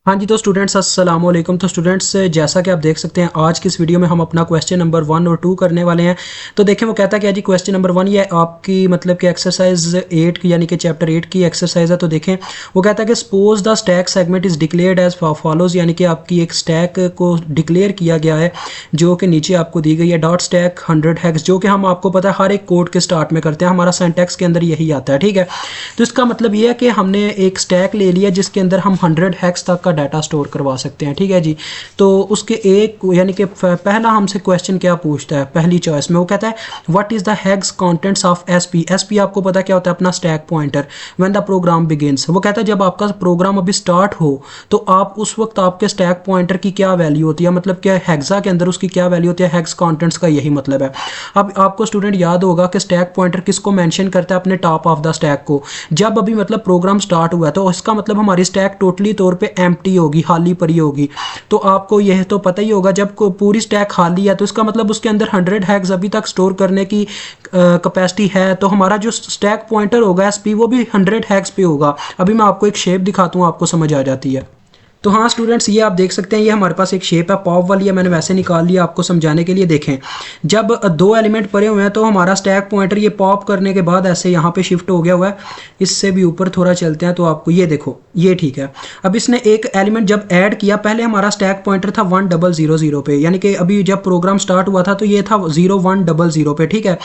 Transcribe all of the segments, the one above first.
हाँ जी, तो स्टूडेंट्स अस्सलाम वालेकुम। तो स्टूडेंट्स जैसा कि आप देख सकते हैं आज की इस वीडियो में हम अपना क्वेश्चन नंबर 1 और 2 करने वाले हैं। तो देखें वो कहता है कि जी क्वेश्चन नंबर 1 ये आपकी मतलब कि एक्सरसाइज 8 की यानी कि चैप्टर 8 की एक्सरसाइज है। तो देखें वो कहता है कि suppose the stack segment is declared as follows, यानी कि आपकी एक स्टैक को डिक्लेयर किया गया है जो कि नीचे आपको दी गई है डॉट स्टैक 100 हैक्स, जो कि हम आपको पता है हर एक कोड के स्टार्ट में करते हैं, हमारा सिंटैक्स के अंदर यही आता है। ठीक है, तो इसका मतलब ये है कि हमने एक स्टैक ले लिया जिसके अंदर हम 100 हैक्स तक का डाटा स्टोर करवा सकते हैं। ठीक है जी, तो उसके एक यानी कि पहला हमसे क्वेश्चन क्या पूछता है, पहली चॉइस में वो कहता है what is the hex contents of SP. SP आपको पता क्या होता है, अपना stack pointer. When the program begins, वो कहता है जब आपका प्रोग्राम अभी स्टार्ट हो तो आप उस वक्त आपके स्टैक पॉइंटर की क्या वैल्यू होती है, मतलब क्या हेक्सा के अंदर उसकी क्या वैल्यू होती है, हैक्स कंटेंट्स का यही मतलब है। अब आपको स्टूडेंट याद होगा कि स्टैक पॉइंटर किसको मेंशन करता है, अपने टॉप ऑफ द स्टैक को। जब अभी मतलब प्रोग्राम स्टार्ट हुआ है तो इसका मतलब हमारी स्टैक टोटली तौर पे एम्प्टी होगी, खाली पड़ी होगी। तो आपको यह तो पता ही होगा जब पूरी स्टैक खाली है तो इसका मतलब उसके अंदर 100 हैक्स अभी तक स्टोर करने की कैपेसिटी है। तो हमारा जो स्टैक पॉइंटर होगा एसपी वो भी 100 हैक्स पे होगा। अभी मैं आपको एक शेप दिखाता हूँ, आपको समझ आ जाती है। तो हाँ स्टूडेंट्स, ये आप देख सकते हैं, ये हमारे पास एक शेप है पॉप वाली है, मैंने वैसे निकाल लिया आपको समझाने के लिए। देखें जब दो एलिमेंट पड़े हुए हैं तो हमारा स्टैक पॉइंटर ये पॉप करने के बाद ऐसे यहाँ पे शिफ्ट हो गया हुआ है। इससे भी ऊपर थोड़ा चलते हैं तो आपको ये देखो, ये ठीक है। अब इसने एक एलिमेंट जब ऐड किया, पहले हमारा स्टैक पॉइंटर था 1000 पे, यानी कि अभी जब प्रोग्राम स्टार्ट हुआ था तो ये था 0100 पे। ठीक है,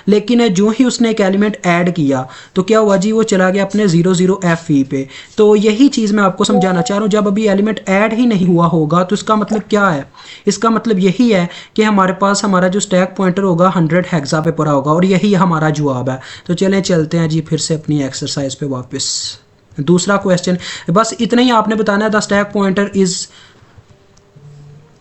लेकिन जो ही उसने एक एलिमेंट ऐड किया तो क्या हुआ जी, वो चला गया अपने 00FE पे। तो यही चीज़ मैं आपको समझाना चाह रहा हूँ, जब अभी एलिमेंट ऐड ही नहीं हुआ होगा तो इसका मतलब क्या है, इसका मतलब यही है कि हमारे पास हमारा जो स्टैक पॉइंटर होगा 100 हेक्सा पे पड़ा होगा, और यही हमारा जवाब है। तो चलें चलते हैं जी फिर से अपनी एक्सरसाइज पे वापस। दूसरा क्वेश्चन, बस इतना ही आपने बताना है, the stack pointer is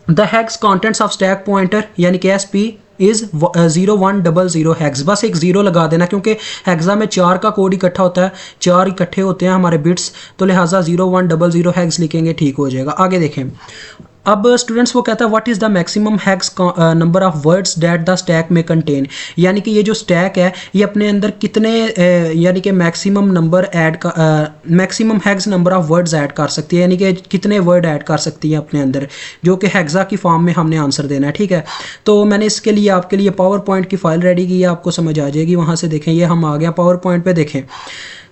the hex contents of stack pointer यानी कि एसपी इज 0100 हैक्स। बस एक जीरो लगा देना क्योंकि हेक्सा में 4 का कोड इकट्ठा होता है, 4 इकट्ठे होते हैं हमारे बिट्स, तो लिहाजा 0100 हैक्स लिखेंगे, ठीक हो जाएगा। आगे देखें, अब स्टूडेंट्स वो कहता है what is the maximum hacks number of words that the stack में कंटेन, यानी कि ये जो स्टैक है ये अपने अंदर कितने यानी कि मैक्सिमम नंबर ऐड का maximum hacks number of words add कर सकती है, यानी कि कितने वर्ड ऐड कर सकती है अपने अंदर, जो कि हेक्सा की फॉर्म में हमने आंसर देना है। ठीक है, तो मैंने इसके लिए आपके लिए पावर पॉइंट की फाइल रेडी की है, आपको समझ आ जाएगी। वहाँ से देखें, ये हम आ गया पावर पॉइंट पर। देखें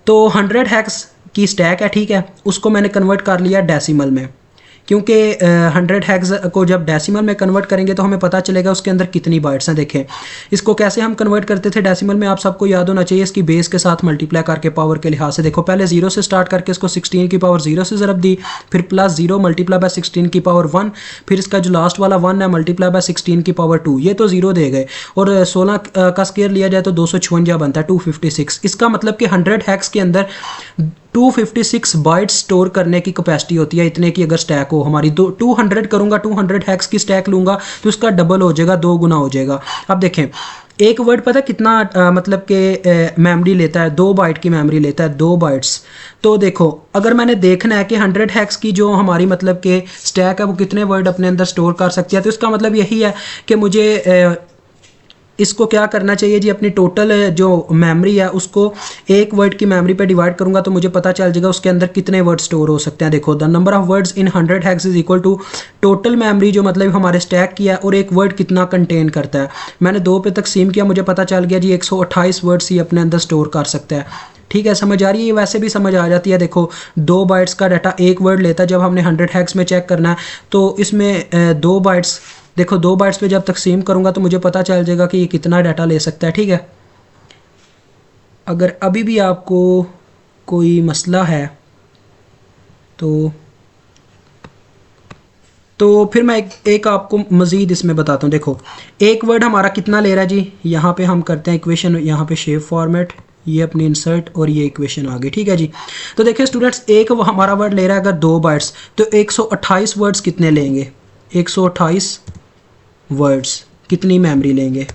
तो 100 हैक्स की स्टैक है, ठीक है, उसको मैंने कन्वर्ट कर लिया डेसिमल में, क्योंकि 100 हैक्स को जब डेसिमल में कन्वर्ट करेंगे तो हमें पता चलेगा उसके अंदर कितनी बाइट्स हैं। देखें इसको कैसे हम कन्वर्ट करते थे डेसिमल में, आप सबको याद होना चाहिए, इसकी बेस के साथ मल्टीप्लाई करके पावर के लिहाज से। देखो पहले 0 से स्टार्ट करके इसको 16 की पावर 0 से ज़रब दी, फिर प्लस 0 मल्टीप्लाई बाय 16 की पावर 1, फिर इसका जो लास्ट वाला 1 है मल्टीप्लाई बाय 16 की पावर 2, ये तो 0 दे गए, और 16 का स्क्वायर लिया जाए तो 256 बनता है, 256। इसका मतलब कि 100 हैक्स के अंदर 256 बाइट्स स्टोर करने की कैपेसिटी होती है, इतने की अगर स्टैक हो हमारी। 200 करूँगा, 200 हैक्स की स्टैक लूँगा तो इसका डबल हो जाएगा, 2 गुना हो जाएगा। अब देखें एक वर्ड पता कितना मतलब कि मेमोरी लेता है, 2 बाइट की मेमोरी लेता है, 2 बाइट्स। तो देखो अगर मैंने देखना है कि 100 हैक्स की जो हमारी मतलब कि स्टैक है वो कितने वर्ड अपने अंदर स्टोर कर सकती है, तो इसका मतलब यही है कि मुझे इसको क्या करना चाहिए जी, अपनी टोटल जो मेमोरी है उसको एक वर्ड की मेमोरी पे डिवाइड करूंगा तो मुझे पता चल जाएगा उसके अंदर कितने वर्ड स्टोर हो सकते हैं। देखो the number of words in 100 hex is equal to total memory जो मतलब हमारे स्टैक की है और एक वर्ड कितना कंटेन करता है। मैंने 2 पे तकसीम किया, मुझे पता चल गया जी 128 वर्ड्स ही अपने अंदर स्टोर कर सकता है। ठीक है, समझ आ रही है, वैसे भी समझ आ जाती है। देखो 2 बाइट्स का डाटा एक वर्ड लेता है, जब हमने 100 हैक्स में चेक करना है तो इसमें 2 बाइट्स, देखो 2 बाइट्स पे जब तकसीम करूंगा तो मुझे पता चल जाएगा कि ये कितना डाटा ले सकता है। ठीक है, अगर अभी भी आपको कोई मसला है तो फिर मैं एक आपको मज़ीद इसमें बताता हूँ। देखो एक वर्ड हमारा कितना ले रहा है जी, यहाँ पे हम करते हैं इक्वेशन, यहाँ पे शेप फॉर्मेट, ये अपनी इंसर्ट और ये इक्वेशन आ गई। ठीक है जी, तो देखिए स्टूडेंट्स एक हमारा वर्ड ले रहा है अगर 2 बाइट्स, तो 128 वर्ड्स कितने लेंगे, 128 वर्ड्स कितनी मेमोरी लेंगे,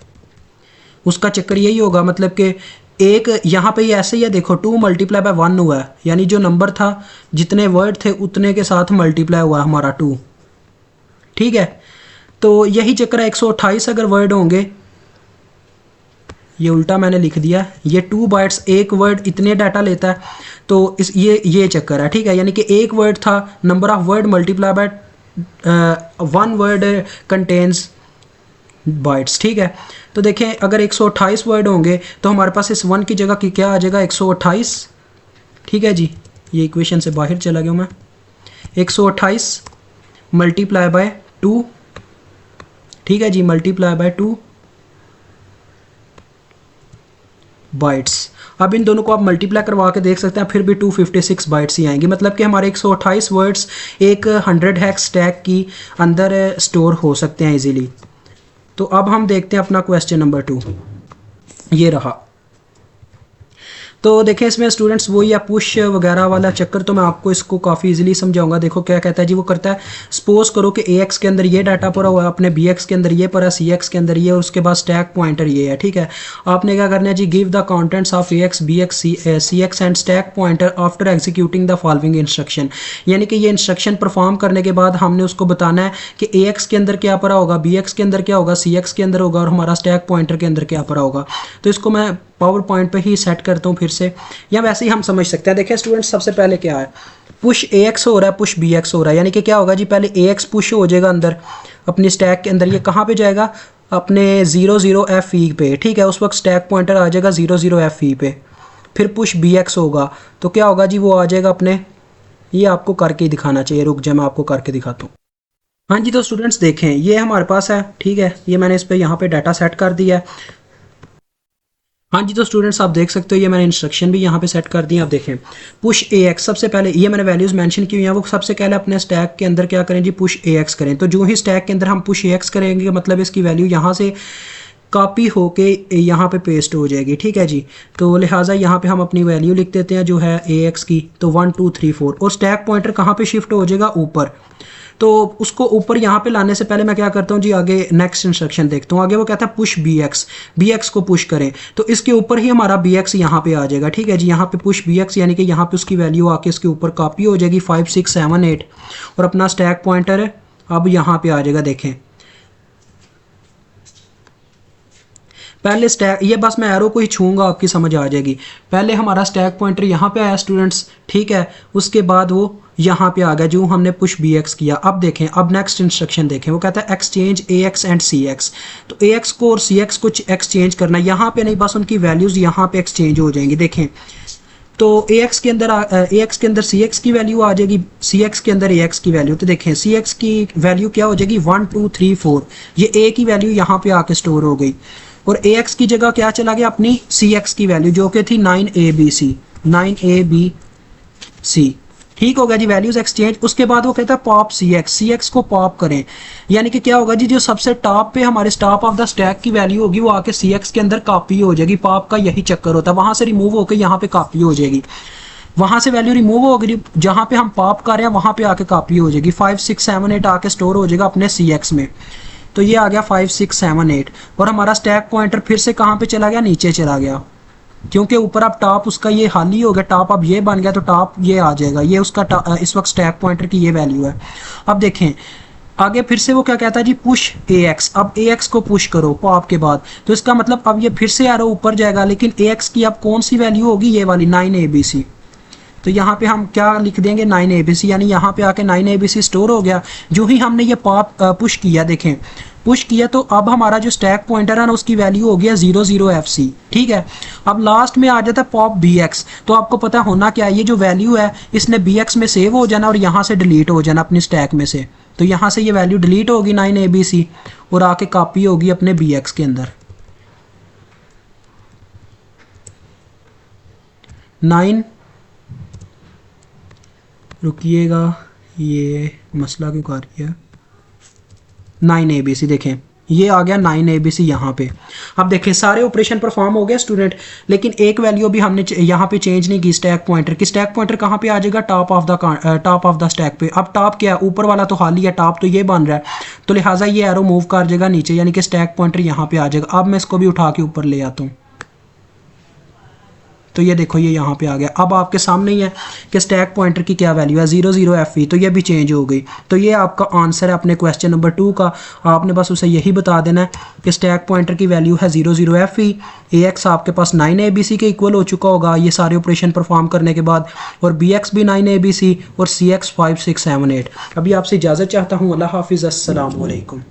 उसका चक्कर यही होगा। मतलब कि एक यहाँ पे ऐसे ही है, देखो 2 मल्टीप्लाई बाय 1 हुआ है, यानी जो नंबर था जितने वर्ड थे उतने के साथ मल्टीप्लाई हुआ हमारा 2। ठीक है, तो यही चक्कर है, 128 अगर वर्ड होंगे, ये उल्टा मैंने लिख दिया, ये 2 बाइट्स एक वर्ड इतने डाटा लेता है, तो इस ये चक्कर है, ठीक है। यानी कि एक वर्ड था, number of word multiply by 1 word contains bytes, ठीक है। तो देखें अगर 128 वर्ड होंगे तो हमारे पास इस 1 की जगह की क्या आ जाएगा, 128, ठीक है जी। ये इक्वेशन से बाहर चला गया मैं, 128 मल्टीप्लाई बाय 2, ठीक है जी, मल्टीप्लाई बाय 2 बाइट्स। अब इन दोनों को आप मल्टीप्लाई करवा के देख सकते हैं, फिर भी 256 बाइट्स ही आएंगी, मतलब कि हमारे 128 वर्ड्स एक 100 हेक्स स्टैक की अंदर स्टोर हो सकते हैं इजीली। तो अब हम देखते हैं अपना क्वेश्चन नंबर 2, ये रहा। तो देखें इसमें स्टूडेंट्स वही है पुश वगैरह वाला चक्कर, तो मैं आपको इसको काफ़ी इजीली समझाऊंगा। देखो क्या कहता है जी, वो करता है सपोज करो कि AX के अंदर ये डाटा पड़ा हुआ है, अपने BX के अंदर ये पड़ा, CX के अंदर ये, और उसके बाद स्टैक पॉइंटर ये है, ठीक है। आपने क्या करना है जी, give the contents of AX BX CX and stack pointer after executing the following instruction. यानी कि ये इंस्ट्रक्शन परफॉर्म करने के बाद हमने उसको बताना है कि AX के अंदर क्या पड़ा होगा, BX के अंदर क्या होगा, CX के अंदर होगा, और हमारा स्टैक पॉइंटर के अंदर क्या पड़ा होगा। तो इसको मैं पावर पॉइंट पे ही सेट करता हूँ फिर से, या वैसे ही हम समझ सकते हैं। देखिए स्टूडेंट्स सबसे पहले क्या है, पुश AX हो रहा है, पुश BX हो रहा है, यानी कि क्या होगा जी, पहले AX पुश हो जाएगा अंदर अपनी स्टैक के अंदर, ये कहाँ पे जाएगा, अपने 00FE पे, ठीक है। उस वक्त स्टैक पॉइंटर आ जाएगा 00FE पे। फिर पुश BX होगा तो क्या होगा जी, वो आ जाएगा अपने, ये आपको करके ही दिखाना चाहिए, रुक जाए मैं आपको करके दिखाता हूँ। हाँ जी, तो स्टूडेंट्स देखें ये हमारे पास है, ठीक है, ये मैंने इस पर यहाँ पे डाटा सेट कर दिया है। हाँ जी, तो स्टूडेंट्स आप देख सकते हो ये मैंने इंस्ट्रक्शन भी यहाँ पे सेट कर दी है। आप देखें पुश AX, सबसे पहले ये मैंने वैल्यूज़ मेंशन की हुई हैं, वो सबसे पहले अपने स्टैक के अंदर क्या करें जी, पुश AX करें। तो जो ही स्टैक के अंदर हम पुश AX करेंगे मतलब इसकी वैल्यू यहाँ से कॉपी होके यहाँ पे पेस्ट हो जाएगी, ठीक है जी। तो लिहाजा यहाँ पे हम अपनी वैल्यू लिख देते हैं जो है AX की, तो 1 2 3 4, और स्टैक पॉइंटर कहाँ पे शिफ्ट हो जाएगा, ऊपर। तो उसको ऊपर यहाँ पे लाने से पहले मैं क्या करता हूँ जी, आगे नेक्स्ट इंस्ट्रक्शन देखता हूँ। आगे वो कहता है पुश BX को पुश करें, तो इसके ऊपर ही हमारा BX यहाँ पे आ जाएगा, ठीक है जी। यहाँ पे पुश BX यानी कि यहाँ पे उसकी वैल्यू आके इसके ऊपर कॉपी हो जाएगी 5 6 7 8, और अपना स्टैक पॉइंटर अब यहाँ पे आ जाएगा। देखें पहले स्टैक, ये बस मैं एरो को ही छूंगा आपकी समझ आ जाएगी। पहले हमारा स्टैक पॉइंटर यहाँ पे आया स्टूडेंट्स, ठीक है, उसके बाद वो यहाँ पे आ गया जो हमने पुश BX किया। अब देखें, अब नेक्स्ट इंस्ट्रक्शन देखें, वो कहता है एक्सचेंज AX एंड CX। तो AX को और CX को एक्सचेंज करना, यहाँ पे नहीं, बस उनकी वैल्यूज़ यहाँ पे एक्सचेंज हो जाएंगी। देखें तो AX के अंदर CX की वैल्यू आ जाएगी, CX के अंदर AX की वैल्यू। तो देखें CX की वैल्यू क्या हो जाएगी, 1 2 3 4, ये A की वैल्यू यहाँ पे आके स्टोर हो गई, और AX की जगह क्या चला गया, अपनी CX की वैल्यू जो कि थी 9ABC, ठीक होगा जी, वैल्यूज एक्सचेंज। उसके बाद वो कहता है पॉप CX को पॉप करें, यानी कि क्या होगा जी, जो सबसे टॉप पे हमारे टॉप ऑफ द स्टैक की वैल्यू होगी वो आके CX के अंदर कॉपी हो जाएगी। पॉप का यही चक्कर होता है, वहां से रिमूव होकर यहाँ पे कॉपी हो जाएगी, वहां से वैल्यू रिमूव होगी, जहां पे हम पॉप कर रहे हैं वहां पे आके कॉपी हो जाएगी। 5 6 7 8 आके स्टोर हो जाएगा अपने CX में। तो ये आ गया 5 6 7 8, और हमारा स्टैक पॉइंटर फिर से कहाँ पे चला गया, नीचे चला गया, क्योंकि ऊपर अब टॉप उसका ये खाली हो गया, टॉप अब ये बन गया, तो टॉप ये आ जाएगा, ये उसका इस वक्त स्टैक पॉइंटर की ये वैल्यू है। अब देखें आगे फिर से वो क्या कहता है जी, पुश AX। अब AX को पुश करो पॉप के बाद, तो इसका मतलब अब ये फिर से एरो ऊपर जाएगा, लेकिन AX की अब कौन सी वैल्यू होगी, ये वाली 9ABC। तो यहाँ पे हम क्या लिख देंगे, 9ABC, यानी यहाँ पे आके 9ABC स्टोर हो गया। जो ही हमने ये पॉप पुश किया, देखें पुश किया, तो अब हमारा जो स्टैक पॉइंटर है ना उसकी वैल्यू हो गया 00FC, ठीक है। अब लास्ट में आ जाता है पॉप BX। तो आपको पता होना क्या है, ये जो वैल्यू है इसने BX में सेव हो जाना और यहाँ से डिलीट हो जाना अपनी स्टैक में से। तो यहाँ से ये वैल्यू डिलीट होगी 9ABC और आके कॉपी होगी अपने BX के अंदर। 9, रुकिएगा ये मसला क्यों कर रही है, 9ABC। देखें ये आ गया 9ABC यहाँ पे। अब देखें सारे ऑपरेशन परफॉर्म हो गए स्टूडेंट, लेकिन एक वैल्यू भी हमने यहाँ पे चेंज नहीं की स्टैक पॉइंटर की। स्टैक पॉइंटर कहाँ पे आ जाएगा, टॉप ऑफ द स्टैक पे। अब टॉप क्या है, ऊपर वाला तो खाली है, टॉप तो ये बन रहा है, तो लिहाजा ये एरो मूव कर जाएगा नीचे, यानी कि स्टैक पॉइंटर यहाँ पे आ जाएगा। अब मैं इसको भी उठा के ऊपर ले आता हूँ, तो ये देखो ये यहाँ पे आ गया। अब आपके सामने ही है कि स्टैक पॉइंटर की क्या वैल्यू है 00FE, तो ये भी चेंज हो गई। तो ये आपका आंसर है अपने क्वेश्चन नंबर 2 का। आपने बस उसे यही बता देना है कि स्टैक पॉइंटर की वैल्यू है 00FE। AX आपके पास 9ABC के इक्वल हो चुका होगा ये सारे ऑपरेशन परफॉर्म करने के बाद, और BX भी 9ABC और CX 5 6 7 8। अभी आपसे इजाज़त चाहता हूँ। अल्लाह हाफिज़, अस्सलाम वालेकुम।